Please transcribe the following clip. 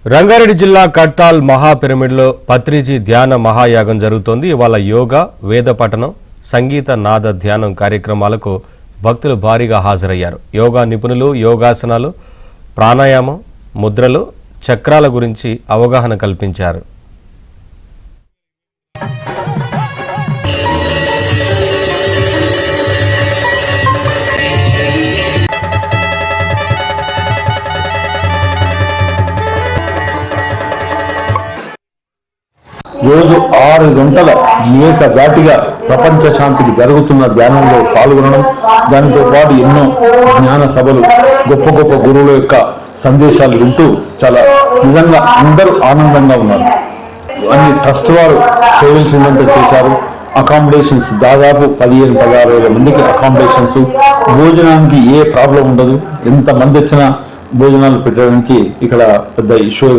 రంగారెడ్డి జిల్లా కడ్తాల్ మహా పిరమిడ్లో పత్రిజీ ధ్యాన మహాయాగం జరుగుతోంది. ఇవాళ యోగా, వేద పఠనం, సంగీత నాద ధ్యానం కార్యక్రమాలకు భక్తులు భారీగా హాజరయ్యారు. యోగా నిపుణులు యోగాసనాలు, ప్రాణాయామం, ముద్రలు, చక్రాల గురించి అవగాహన కల్పించారు. రోజు 6 గంటల ఏకధాటిగా ప్రపంచ శాంతికి జరుగుతున్న ధ్యానంలో పాల్గొనడం, దానితో పాటు ఎన్నో జ్ఞాన సభలు, గొప్ప గొప్ప గురువుల యొక్క సందేశాలు వింటూ చాలా నిజంగా అందరూ ఆనందంగా ఉన్నారు. అన్ని ట్రస్ట్ వారు చేయవలసిందంతా చేశారు. అకామిడేషన్స్ దాదాపు 15-16 మందికి అకామిడేషన్స్, భోజనానికి ఏ ప్రాబ్లం ఉండదు. ఎంత మంది వచ్చినా భోజనాలు పెట్టడానికి ఇక్కడ పెద్ద ఇష్యూ